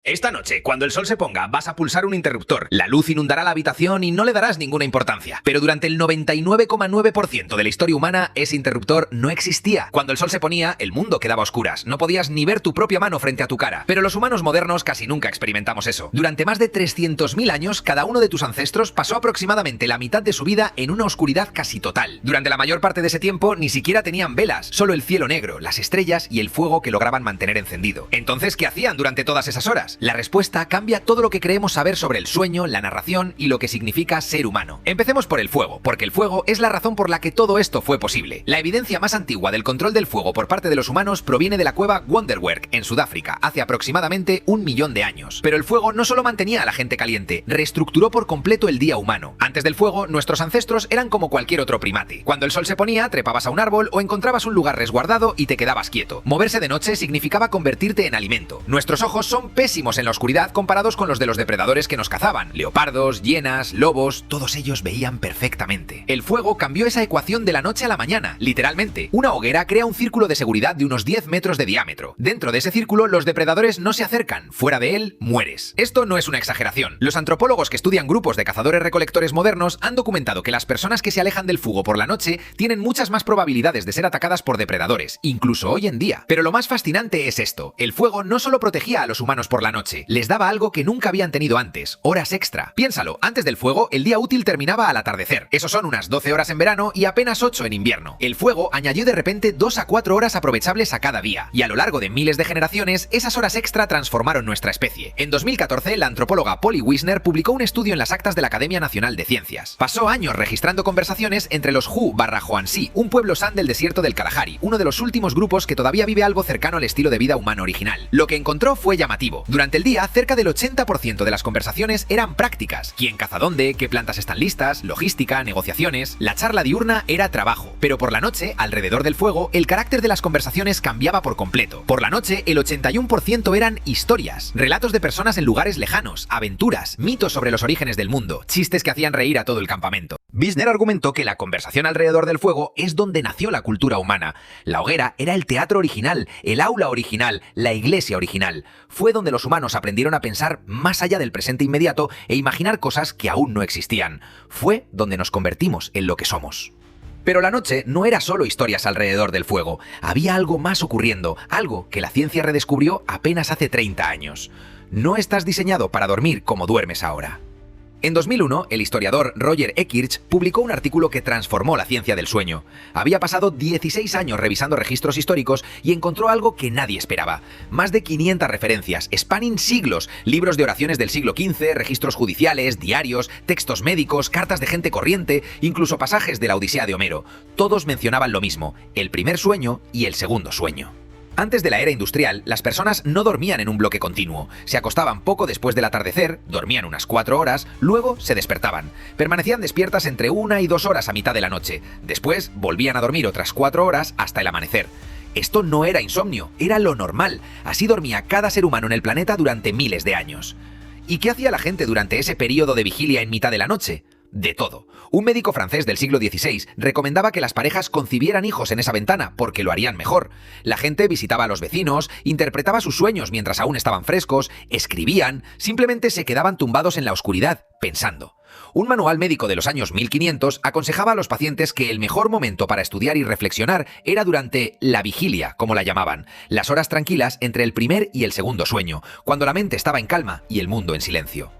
Esta noche, cuando el sol se ponga, vas a pulsar un interruptor. La luz inundará la habitación y no le darás ninguna importancia. Pero durante el 99,9% de la historia humana, ese interruptor no existía. Cuando el sol se ponía, el mundo quedaba a oscuras. No podías ni ver tu propia mano frente a tu cara. Pero los humanos modernos casi nunca experimentamos eso. Durante más de 300.000 años, cada uno de tus ancestros pasó aproximadamente la mitad de su vida en una oscuridad casi total. Durante la mayor parte de ese tiempo, ni siquiera tenían velas, solo el cielo negro, las estrellas y el fuego que lograban mantener encendido. Entonces, ¿qué hacían durante todas esas horas? La respuesta cambia todo lo que creemos saber sobre el sueño, la narración y lo que significa ser humano. Empecemos por el fuego, porque el fuego es la razón por la que todo esto fue posible. La evidencia más antigua del control del fuego por parte de los humanos proviene de la cueva Wonderwerk, en Sudáfrica, hace aproximadamente 1 millón de años. Pero el fuego no solo mantenía a la gente caliente, reestructuró por completo el día humano. Antes del fuego, nuestros ancestros eran como cualquier otro primate. Cuando el sol se ponía, trepabas a un árbol o encontrabas un lugar resguardado y te quedabas quieto. Moverse de noche significaba convertirte en alimento. Nuestros ojos son pésimos en la oscuridad comparados con los de los depredadores que nos cazaban. Leopardos, hienas, lobos, todos ellos veían perfectamente. El fuego cambió esa ecuación de la noche a la mañana, literalmente. Una hoguera crea un círculo de seguridad de unos 10 metros de diámetro. Dentro de ese círculo, los depredadores no se acercan. Fuera de él, mueres. Esto no es una exageración. Los antropólogos que estudian grupos de cazadores-recolectores modernos han documentado que las personas que se alejan del fuego por la noche tienen muchas más probabilidades de ser atacadas por depredadores, incluso hoy en día. Pero lo más fascinante es esto. El fuego no solo protegía a los humanos por la noche, les daba algo que nunca habían tenido antes, horas extra. Piénsalo, antes del fuego, el día útil terminaba al atardecer. Eso son unas 12 horas en verano y apenas 8 en invierno. El fuego añadió de repente 2 a 4 horas aprovechables a cada día, y a lo largo de miles de generaciones, esas horas extra transformaron nuestra especie. En 2014, la antropóloga Polly Wisner publicó un estudio en las actas de la Academia Nacional de Ciencias. Pasó años registrando conversaciones entre los Hu/Joansí, un pueblo san del desierto del Kalahari, uno de los últimos grupos que todavía vive algo cercano al estilo de vida humano original. Lo que encontró fue llamativo. Durante el día, cerca del 80% de las conversaciones eran prácticas. ¿Quién caza dónde? ¿Qué plantas están listas? Logística, negociaciones. La charla diurna era trabajo. Pero por la noche, alrededor del fuego, el carácter de las conversaciones cambiaba por completo. Por la noche, el 81% eran historias. Relatos de personas en lugares lejanos, aventuras, mitos sobre los orígenes del mundo, chistes que hacían reír a todo el campamento. Wisner argumentó que la conversación alrededor del fuego es donde nació la cultura humana. La hoguera era el teatro original, el aula original, la iglesia original. Fue donde los humanos aprendieron a pensar más allá del presente inmediato e imaginar cosas que aún no existían. Fue donde nos convertimos en lo que somos. Pero la noche no era solo historias alrededor del fuego. Había algo más ocurriendo, algo que la ciencia redescubrió apenas hace 30 años. No estás diseñado para dormir como duermes ahora. En 2001, el historiador Roger Ekirch publicó un artículo que transformó la ciencia del sueño. Había pasado 16 años revisando registros históricos y encontró algo que nadie esperaba. Más de 500 referencias, spanning siglos, libros de oraciones del siglo XV, registros judiciales, diarios, textos médicos, cartas de gente corriente, incluso pasajes de la Odisea de Homero. Todos mencionaban lo mismo, el primer sueño y el segundo sueño. Antes de la era industrial, las personas no dormían en un bloque continuo. Se acostaban poco después del atardecer, dormían unas 4 horas, luego se despertaban. Permanecían despiertas entre 1 y 2 horas a mitad de la noche. Después volvían a dormir otras 4 horas hasta el amanecer. Esto no era insomnio, era lo normal. Así dormía cada ser humano en el planeta durante miles de años. ¿Y qué hacía la gente durante ese periodo de vigilia en mitad de la noche? De todo. Un médico francés del siglo XVI recomendaba que las parejas concibieran hijos en esa ventana porque lo harían mejor. La gente visitaba a los vecinos, interpretaba sus sueños mientras aún estaban frescos, escribían, simplemente se quedaban tumbados en la oscuridad, pensando. Un manual médico de los años 1500 aconsejaba a los pacientes que el mejor momento para estudiar y reflexionar era durante la vigilia, como la llamaban, las horas tranquilas entre el primer y el segundo sueño, cuando la mente estaba en calma y el mundo en silencio.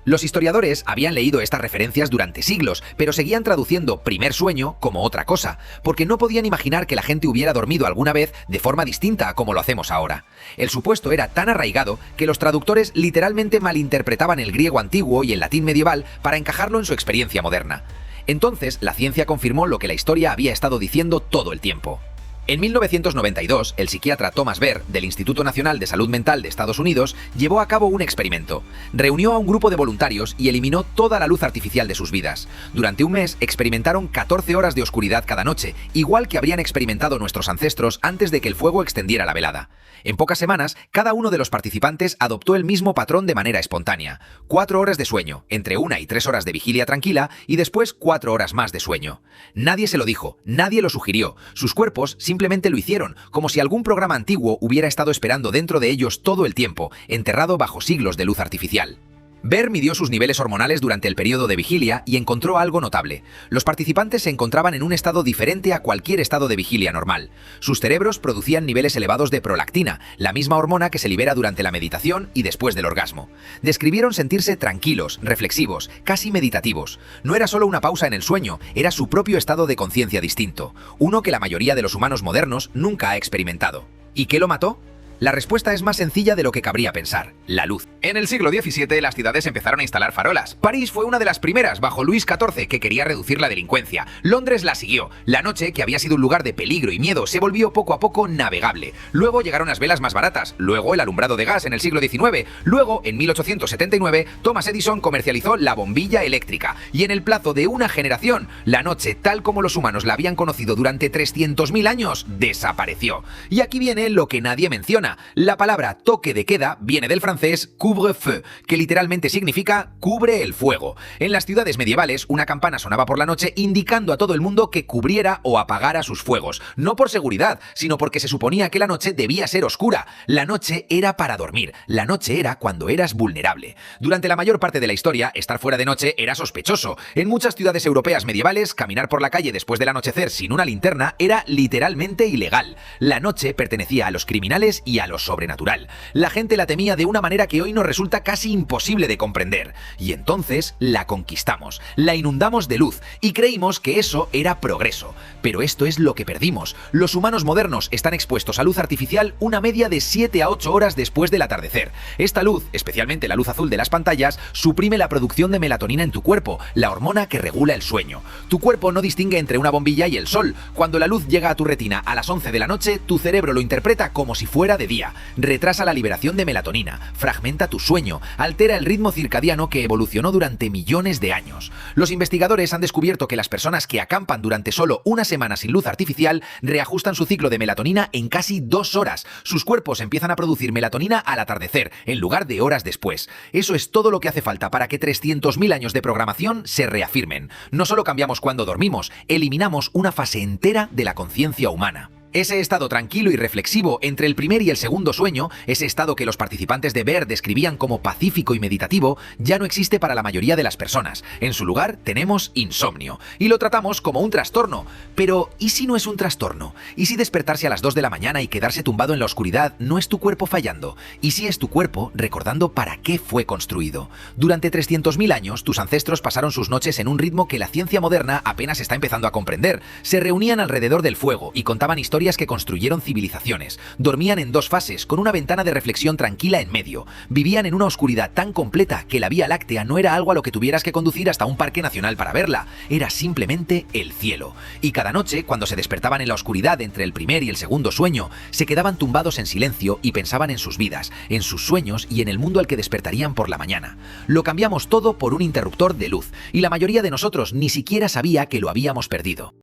Los historiadores habían leído estas referencias durante siglos, pero seguían traduciendo primer sueño como otra cosa, porque no podían imaginar que la gente hubiera dormido alguna vez de forma distinta a como lo hacemos ahora. El supuesto era tan arraigado que los traductores literalmente malinterpretaban el griego antiguo y el latín medieval para encajarlo en su experiencia moderna. Entonces, la ciencia confirmó lo que la historia había estado diciendo todo el tiempo. En 1992, el psiquiatra Thomas Baer, del Instituto Nacional de Salud Mental de Estados Unidos, llevó a cabo un experimento. Reunió a un grupo de voluntarios y eliminó toda la luz artificial de sus vidas. Durante un mes experimentaron 14 horas de oscuridad cada noche, igual que habrían experimentado nuestros ancestros antes de que el fuego extendiera la velada. En pocas semanas, cada uno de los participantes adoptó el mismo patrón de manera espontánea. 4 horas de sueño, entre 1 y 3 horas de vigilia tranquila y después 4 horas más de sueño. Nadie se lo dijo, nadie lo sugirió. Sus cuerpos simplemente Simplemente lo hicieron, como si algún programa antiguo hubiera estado esperando dentro de ellos todo el tiempo, enterrado bajo siglos de luz artificial. Baer midió sus niveles hormonales durante el periodo de vigilia y encontró algo notable. Los participantes se encontraban en un estado diferente a cualquier estado de vigilia normal. Sus cerebros producían niveles elevados de prolactina, la misma hormona que se libera durante la meditación y después del orgasmo. Describieron sentirse tranquilos, reflexivos, casi meditativos. No era solo una pausa en el sueño, era su propio estado de conciencia distinto, uno que la mayoría de los humanos modernos nunca ha experimentado. ¿Y qué lo mató? La respuesta es más sencilla de lo que cabría pensar: la luz. En el siglo XVII las ciudades empezaron a instalar farolas. París fue una de las primeras bajo Luis XIV, que quería reducir la delincuencia. Londres la siguió. La noche, que había sido un lugar de peligro y miedo, se volvió poco a poco navegable. Luego llegaron las velas más baratas, luego el alumbrado de gas en el siglo XIX, luego en 1879 Thomas Edison comercializó la bombilla eléctrica. Y en el plazo de una generación, la noche, tal como los humanos la habían conocido durante 300.000 años, desapareció. Y aquí viene lo que nadie menciona. La palabra toque de queda viene del francés couvre-feu, que literalmente significa cubre el fuego. En las ciudades medievales, una campana sonaba por la noche indicando a todo el mundo que cubriera o apagara sus fuegos. No por seguridad, sino porque se suponía que la noche debía ser oscura. La noche era para dormir. La noche era cuando eras vulnerable. Durante la mayor parte de la historia, estar fuera de noche era sospechoso. En muchas ciudades europeas medievales, caminar por la calle después del anochecer sin una linterna era literalmente ilegal. La noche pertenecía a los criminales y a lo sobrenatural. La gente la temía de una manera que hoy nos resulta casi imposible de comprender. Y entonces la conquistamos, la inundamos de luz y creímos que eso era progreso. Pero esto es lo que perdimos. Los humanos modernos están expuestos a luz artificial una media de 7 a 8 horas después del atardecer. Esta luz, especialmente la luz azul de las pantallas, suprime la producción de melatonina en tu cuerpo, la hormona que regula el sueño. Tu cuerpo no distingue entre una bombilla y el sol. Cuando la luz llega a tu retina a las 11 de la noche, tu cerebro lo interpreta como si fuera de día. Retrasa la liberación de melatonina, fragmenta tu sueño, altera el ritmo circadiano que evolucionó durante millones de años. Los investigadores han descubierto que las personas que acampan durante solo una semana sin luz artificial reajustan su ciclo de melatonina en casi 2 horas. Sus cuerpos empiezan a producir melatonina al atardecer, en lugar de horas después. Eso es todo lo que hace falta para que 300.000 años de programación se reafirmen. No solo cambiamos cuando dormimos, eliminamos una fase entera de la conciencia humana. Ese estado tranquilo y reflexivo entre el primer y el segundo sueño, ese estado que los participantes de Baer describían como pacífico y meditativo, ya no existe para la mayoría de las personas. En su lugar tenemos insomnio, y lo tratamos como un trastorno. Pero, ¿y si no es un trastorno? ¿Y si despertarse a las 2 de la mañana y quedarse tumbado en la oscuridad no es tu cuerpo fallando? ¿Y si es tu cuerpo recordando para qué fue construido? Durante 300.000 años, tus ancestros pasaron sus noches en un ritmo que la ciencia moderna apenas está empezando a comprender. Se reunían alrededor del fuego y contaban historias que construyeron civilizaciones. Dormían en 2 fases, con una ventana de reflexión tranquila en medio. Vivían en una oscuridad tan completa que la Vía Láctea no era algo a lo que tuvieras que conducir hasta un parque nacional para verla. Era simplemente el cielo. Y cada noche, cuando se despertaban en la oscuridad entre el primer y el segundo sueño, se quedaban tumbados en silencio y pensaban en sus vidas, en sus sueños y en el mundo al que despertarían por la mañana. Lo cambiamos todo por un interruptor de luz, y la mayoría de nosotros ni siquiera sabía que lo habíamos perdido.